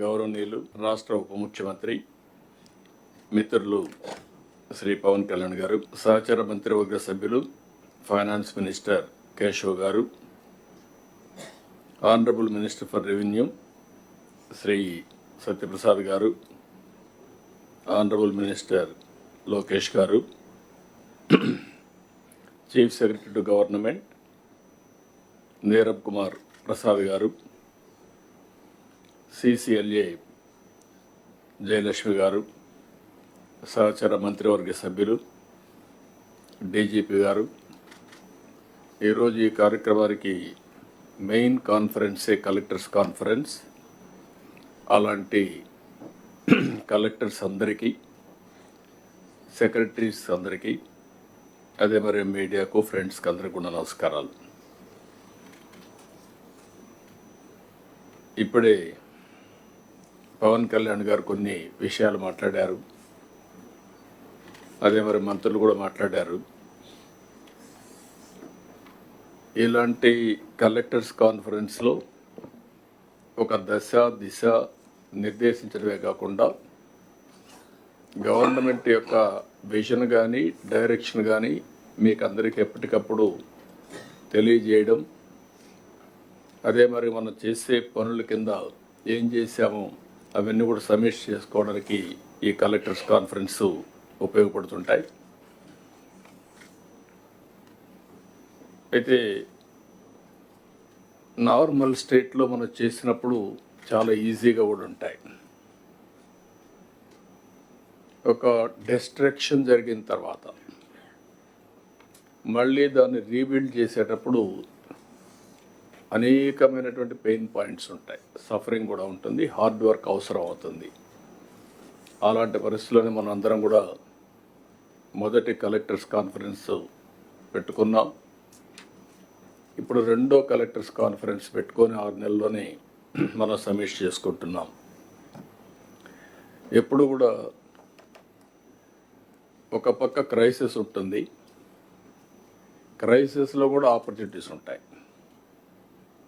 గౌరవనీయులు రాష్ట్ర ఉప ముఖ్యమంత్రి మిత్రులు శ్రీ పవన్ కళ్యాణ్ గారు, సహచర మంత్రివర్గ సభ్యులు finance minister Keshav garu, honourable minister for revenue Shri Satyaprasad garu, honourable minister Lokesh garu, chief secretary to government Nirabh Kumar Prasad garu, CCLA Jayalakshmi గారు, సహచర మంత్రివర్గ సభ్యులు, డీజీపీ గారు. ఈరోజు ఈ కార్యక్రమానికి మెయిన్ కాన్ఫరెన్సే కలెక్టర్స్ కాన్ఫరెన్స్. అలాంటి కలెక్టర్స్ అందరికీ, సెక్రటరీస్ అందరికీ, అదే మరి మీడియాకు, ఫ్రెండ్స్కి అందరికీ కూడా నమస్కారాలు. ఇప్పుడే పవన్ కళ్యాణ్ గారు కొన్ని విషయాలు మాట్లాడారు, అదే మరి మంత్రులు కూడా మాట్లాడారు. ఇలాంటి కలెక్టర్స్ కాన్ఫరెన్స్లో ఒక దశ దిశ నిర్దేశించడమే కాకుండా గవర్నమెంట్ యొక్క విజన్ కానీ డైరెక్షన్ కానీ మీకు అందరికీ ఎప్పటికప్పుడు తెలియజేయడం, అదే మరి మనం చేసే పనుల కింద ఏం చేశామో అవన్నీ కూడా సమీక్ష చేసుకోవడానికి ఈ కలెక్టర్స్ కాన్ఫరెన్స్ ఉపయోగపడుతుంటాయి. అయితే నార్మల్ స్టేట్లో మనం చేసినప్పుడు చాలా ఈజీగా కూడా ఉంటాయి. ఒక డిస్ట్రక్షన్ జరిగిన తర్వాత మళ్ళీ దాన్ని రీబిల్డ్ చేసేటప్పుడు అనేకమైనటువంటి పెయిన్ పాయింట్స్ ఉంటాయి, సఫరింగ్ కూడా ఉంటుంది, హార్డ్ వర్క్ అవసరం అవుతుంది. అలాంటి పరిస్థితుల్లోనే మనం అందరం కూడా మొదటి కలెక్టర్స్ కాన్ఫరెన్స్ పెట్టుకున్నాం. ఇప్పుడు రెండో కలెక్టర్స్ కాన్ఫరెన్స్ పెట్టుకొని 6 నెలల్లోనే మనం సమీక్ష చేసుకుంటున్నాం. ఎప్పుడు కూడా ఒక పక్క క్రైసిస్ ఉంటుంది, క్రైసిస్లో కూడా ఆపర్చునిటీస్ ఉంటాయి.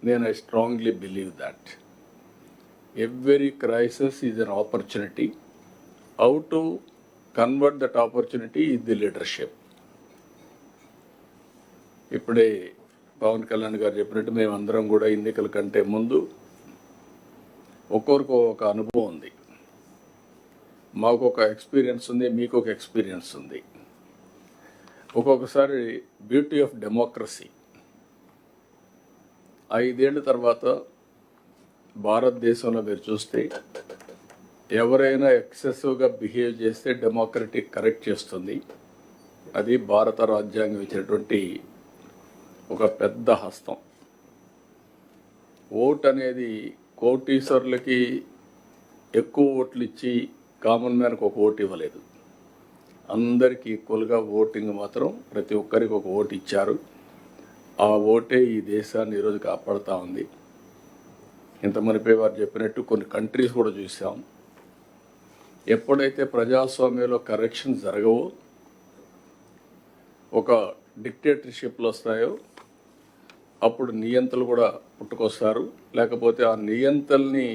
నేను I strongly believe that every crisis is an opportunity. How to convert that opportunity is the leadership. ఇప్పుడే పవన్ కళ్యాణ్ గారు చెప్పినట్టు మేమందరం కూడా ఎన్నికల కంటే ముందు ఒక్కొక్కరికి ఒక అనుభవం ఉంది. మాకు ఒక ఎక్స్పీరియన్స్ ఉంది, మీకు ఒక ఎక్స్పీరియన్స్ ఉంది. ఒక్కొక్కసారి బ్యూటీ ఆఫ్ డెమోక్రసీ, 5 ఏళ్ళ తర్వాత భారతదేశంలో మీరు చూస్తే ఎవరైనా ఎక్సెసివ్గా బిహేవ్ చేస్తే డెమోక్రటిక్ కరెక్ట్ చేస్తుంది. అది భారత రాజ్యాంగం ఇచ్చినటువంటి ఒక పెద్ద హస్తం. ఓట్ అనేది కోటీశ్వరులకి ఎక్కువ ఓట్లు ఇచ్చి కామన్ మ్యాన్కి ఒక ఓటు ఇవ్వలేదు. అందరికీ ఈక్వల్గా ఓటింగ్ మాత్రం ప్రతి ఒక్కరికి ఒక ఓటు ఇచ్చారు. ఆ ఓటే ఈ దేశాన్ని ఈరోజు కాపాడుతూ ఉంది. ఇంత మునిపే వారు చెప్పినట్టు కొన్ని కంట్రీస్ కూడా చూసాం. ఎప్పుడైతే ప్రజాస్వామ్యంలో కరెక్షన్ జరగవో, ఒక డిక్టేటర్షిప్లు వస్తాయో, అప్పుడు నియంతలు కూడా పుట్టుకొస్తారు. లేకపోతే ఆ నియంతల్ని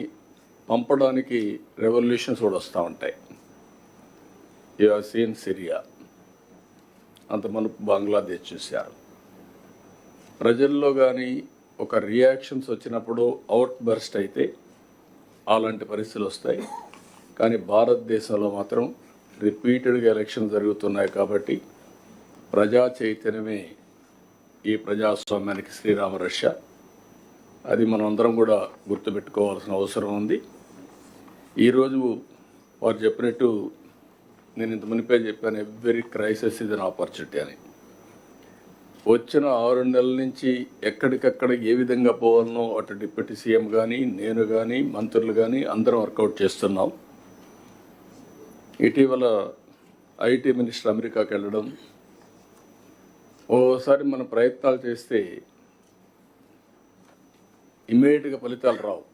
పంపడానికి రెవల్యూషన్స్ కూడా వస్తూ ఉంటాయి. యు హావ్ సీన్ సిరియా, అంత మనకు బంగ్లాదేశ్ చూశారు. ప్రజల్లో కానీ ఒక రియాక్షన్స్ వచ్చినప్పుడు అవుట్ బర్స్ట్ అయితే అలాంటి పరిస్థితులు వస్తాయి. కానీ భారతదేశంలో మాత్రం రిపీటెడ్గా ఎలక్షన్ జరుగుతున్నాయి. కాబట్టి ప్రజా చైతన్యమే ఈ ప్రజాస్వామ్యానికి శ్రీరామ రక్ష. అది మనం అందరం కూడా గుర్తుపెట్టుకోవాల్సిన అవసరం ఉంది. ఈరోజు వారు చెప్పినట్టు నేను ఇంత మునిపే చెప్పాను, every crisis is an opportunity అని. వచ్చిన 6 నెలల నుంచి ఎక్కడికక్కడ ఏ విధంగా పోవాలనో అటు డిప్యూటీ సీఎం కానీ, నేను కానీ, మంత్రులు కానీ అందరం వర్కౌట్ చేస్తున్నాం. ఇటీవల ఐటీ మినిస్టర్ అమెరికాకి వెళ్ళడం, ఓసారి మనం ప్రయత్నాలు చేస్తే ఇమ్మీడియట్గా ఫలితాలు రావు.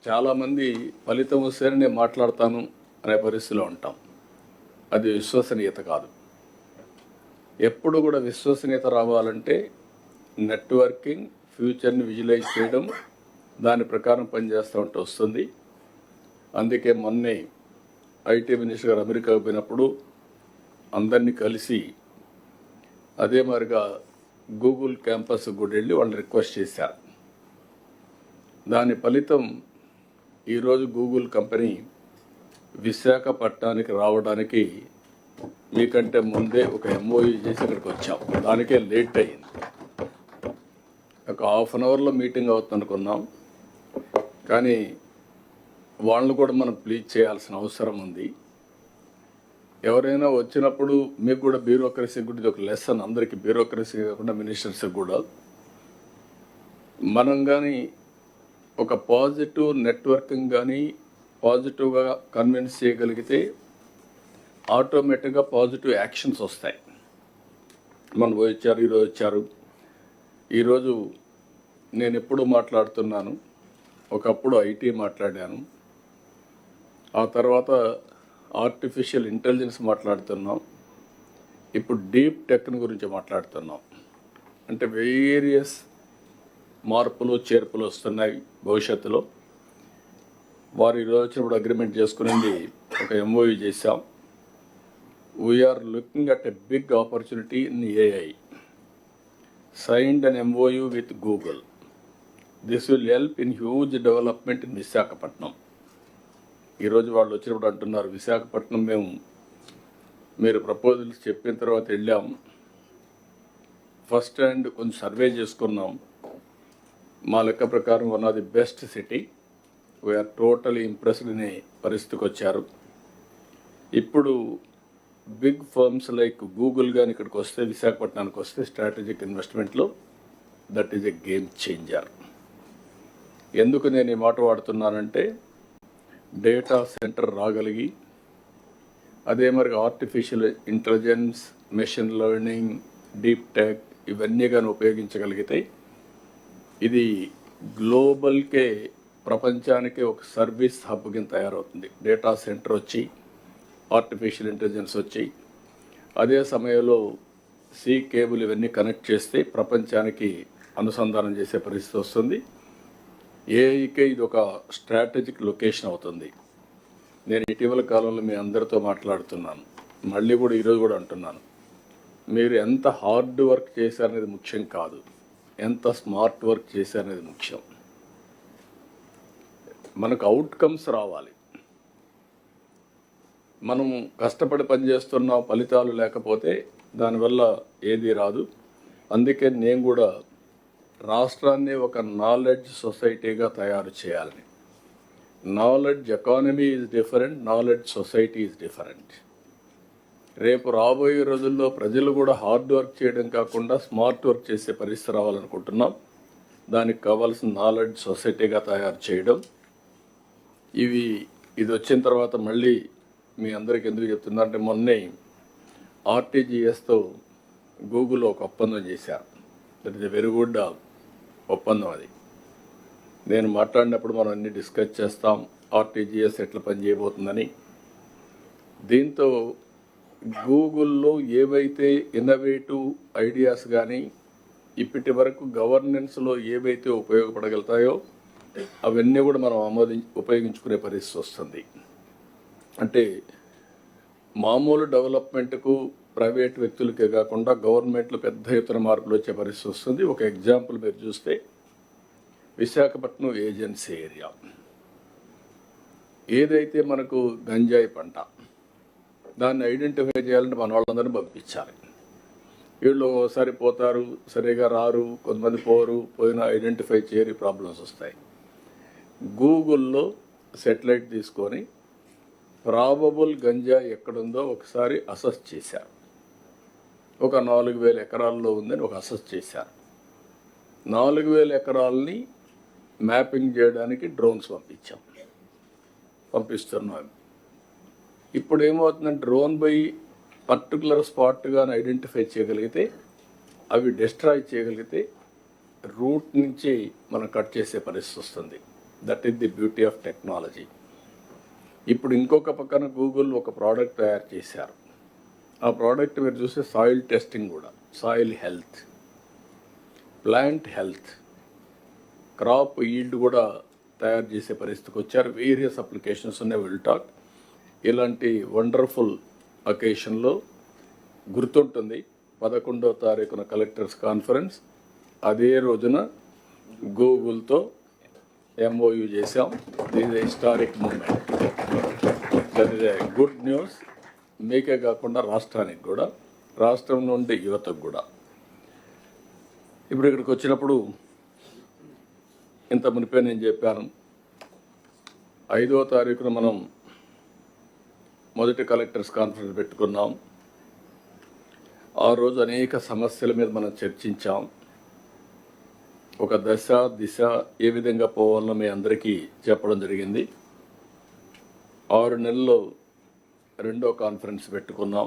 చాలామంది ఫలితం వస్తేనే నేను మాట్లాడతాను అనే పరిస్థితిలో ఉంటాం. అది విశ్వసనీయత కాదు. ఎప్పుడు కూడా విశ్వసనీయత రావాలంటే నెట్వర్కింగ్, ఫ్యూచర్ని విజువలైజ్ చేయడం, దాని ప్రకారం పనిచేస్తూ ఉంటే వస్తుంది. అందుకే మొన్నే ఐటీ మినిస్టర్ గారు అమెరికాకు పోయినప్పుడు అందరినీ కలిసి అదే మరిగా గూగుల్ క్యాంపస్ కూడా వెళ్ళి వాళ్ళు రిక్వెస్ట్ చేశారు. దాని ఫలితం ఈరోజు గూగుల్ కంపెనీ విశాఖపట్నానికి రావడానికి మీకంటే ముందే ఒక ఎంఓయూ చేసి ఇక్కడికి వచ్చాం. దానికే లేట్ అయ్యింది. ఒక హాఫ్ అన్ అవర్లో మీటింగ్ అవుతుంది అనుకున్నాం, కానీ వాళ్ళని కూడా మనం ప్లీజ్ చేయాల్సిన అవసరం ఉంది. ఎవరైనా వచ్చినప్పుడు మీకు కూడా బ్యూరోక్రసీ కూడా ఇది ఒక లెసన్, అందరికీ బ్యూరోక్రసీ కాకుండా మినిస్టర్స్కి కూడా. మనం కానీ ఒక పాజిటివ్ నెట్వర్కింగ్ కానీ పాజిటివ్గా కన్విన్స్ చేయగలిగితే ఆటోమేటిక్గా పాజిటివ్ యాక్షన్స్ వస్తాయి. మనం వచ్చారు, ఈరోజు వచ్చారు. ఈరోజు నేను ఎప్పుడు మాట్లాడుతున్నాను, ఒకప్పుడు ఐటీ మాట్లాడాను, ఆ తర్వాత ఆర్టిఫిషియల్ ఇంటెలిజెన్స్ మాట్లాడుతున్నాం, ఇప్పుడు డీప్ టెక్ గురించి మాట్లాడుతున్నాం. అంటే వేరియస్ మార్పులు చేర్పులు వస్తున్నాయి భవిష్యత్తులో. వారు ఈరోజు వచ్చినప్పుడు అగ్రిమెంట్ చేసుకునేది ఒక ఎంఓయూ చేశాం. We're looking at a big opportunity in AI. signed an MOU with Google. This will help in huge development in Visakhapatnam. ఈరోజు వాళ్ళు వచ్చినప్పుడు అంటున్నారు, విశాఖపట్నం మీరు ప్రపోజల్స్ చెప్పిన తర్వాత వెళ్ళాం, ఫస్ట్ హ్యాండ్ కొంచెం సర్వే చేసుకున్నాం. మా లెక్క ప్రకారం one of the best city, we're totally impressed అనే పరిస్థితికి వచ్చారు. ఇప్పుడు బిగ్ ఫర్మ్స్ లైక్ గూగుల్ కానీ ఇక్కడికి వస్తే, విశాఖపట్నానికి వస్తే స్ట్రాటజిక్ ఇన్వెస్ట్మెంట్లో that is a game changer. ఎందుకు నేను ఈ మాట వాడుతున్నానంటే, డేటా సెంటర్ రాగలిగి అదే మరి artificial intelligence, machine learning, deep tech ఇవన్నీ కానీ ఉపయోగించగలిగితే ఇది గ్లోబల్కే, ప్రపంచానికే ఒక సర్వీస్ హబ్ కింద తయారవుతుంది. డేటా సెంటర్ వచ్చి, ఆర్టిఫిషియల్ ఇంటెలిజెన్స్ వచ్చి, అదే సమయంలో సీ కేబుల్ ఇవన్నీ కనెక్ట్ చేస్తే ప్రపంచానికి అనుసంధానం చేసే పరిస్థితి వస్తుంది. ఏఐకే ఇది ఒక స్ట్రాటజిక్ లొకేషన్ అవుతుంది. నేను ఇటీవల కాలంలో మీ అందరితో మాట్లాడుతున్నాను, మళ్ళీ కూడా ఈరోజు కూడా అంటున్నాను, మీరు ఎంత హార్డ్ వర్క్ చేశారనేది ముఖ్యం కాదు, ఎంత స్మార్ట్ వర్క్ చేశారనేది ముఖ్యం. మనకు అవుట్కమ్స్ రావాలి. మనం కష్టపడి పనిచేస్తున్న ఫలితాలు లేకపోతే దానివల్ల ఏది రాదు. అందుకే నేను కూడా రాష్ట్రాన్ని ఒక నాలెడ్జ్ సొసైటీగా తయారు చేయాలని. Knowledge economy is different, knowledge society is different. రేపు రాబోయే రోజుల్లో ప్రజలు కూడా హార్డ్ వర్క్ చేయడం కాకుండా స్మార్ట్ వర్క్ చేసే పరిస్థితి రావాలనుకుంటున్నాం. దానికి కావాల్సిన నాలెడ్జ్ సొసైటీగా తయారు చేయడం. ఇది వచ్చిన తర్వాత మళ్ళీ మీ అందరికీ ఎందుకు చెప్తున్నారంటే, మొన్నే ఆర్టీజీఎస్తో గూగుల్ ఒక ఒప్పందం చేశారు. That is a very good ఒప్పందం. అది నేను మాట్లాడినప్పుడు మనం అన్ని డిస్కస్ చేస్తాం, ఆర్టీజీఎస్ ఎట్లా పనిచేయబోతుందని. దీంతో గూగుల్లో ఏవైతే ఇన్నోవేటివ్ ఐడియాస్ కానీ ఇప్పటి వరకు గవర్నెన్స్లో ఏవైతే ఉపయోగపడగలుగుతాయో అవన్నీ కూడా మనం ఉపయోగించుకునే పరిస్థితి వస్తుంది. అంటే మామూలు డెవలప్మెంట్కు ప్రైవేట్ వ్యక్తులకే కాకుండా గవర్నమెంట్లో పెద్ద ఎత్తున మార్పులు వచ్చే పరిస్థితి వస్తుంది. ఒక ఎగ్జాంపుల్ మీరు చూస్తే, విశాఖపట్నం ఏజెన్సీ ఏరియా ఏదైతే మనకు గంజాయి పంట, దాన్ని ఐడెంటిఫై చేయాలంటే మన వాళ్ళందరినీ పంపించాలి. వీళ్ళు ఒకసారి పోతారు, సరిగా రారు, కొంతమంది పోయినా ఐడెంటిఫై చేయని ప్రాబ్లమ్స్ వస్తాయి. గూగుల్లో సెటిలైట్ తీసుకొని ప్రాబబుల్ గంజా ఎక్కడుందో ఒకసారి అసెస్ చేశారు. ఒక 4,000 ఎకరాల్లో ఉందని ఒక అసెస్ చేశారు. 4,000 ఎకరాలని మ్యాపింగ్ చేయడానికి డ్రోన్స్ పంపిస్తున్నాం. ఇప్పుడు ఏమవుతుందంటే, డ్రోన్ బై పర్టికులర్ స్పాట్గా ఐడెంటిఫై చేయగలిగితే, అవి డిస్ట్రాయ్ చేయగలిగితే రూట్ నుంచి మనం కట్ చేసే పరిస్థితి వస్తుంది. That is the beauty of technology. ఇప్పుడు ఇంకొక పక్కన గూగుల్ ఒక ప్రోడక్ట్ తయారు చేశారు. ఆ ప్రోడక్ట్ మీరు చూస్తే సాయిల్ టెస్టింగ్ కూడా, soil health, plant health, crop yield కూడా తయారు చేసే పరిస్థితికి వచ్చారు. వేరియస్ అప్లికేషన్స్ ఉన్నాయి, విల్ టాక్. ఇలాంటి వండర్ఫుల్ అకేషన్లో గుర్తుంటుంది 11వ తారీఖున కలెక్టర్స్ కాన్ఫరెన్స్. అదే రోజున గూగుల్తో MOU చేశాం. This is historic moment. That is a good news మీకే కాకుండా రాష్ట్రానికి కూడా, రాష్ట్రం నుండి యువతకు కూడా. ఇప్పుడు ఇక్కడికి వచ్చినప్పుడు ఇంత మునిపే నేను చెప్పాను, 5వ తారీఖున మనం మొదటి కలెక్టర్స్ కాన్ఫరెన్స్ పెట్టుకున్నాం. ఆ రోజు అనేక సమస్యల మీద మనం చర్చించాం. ఒక దశ దిశ ఏ విధంగా పోవాలో మీ అందరికీ చెప్పడం జరిగింది. 6 నెలల్లో 2వ కాన్ఫరెన్స్ పెట్టుకున్నాం.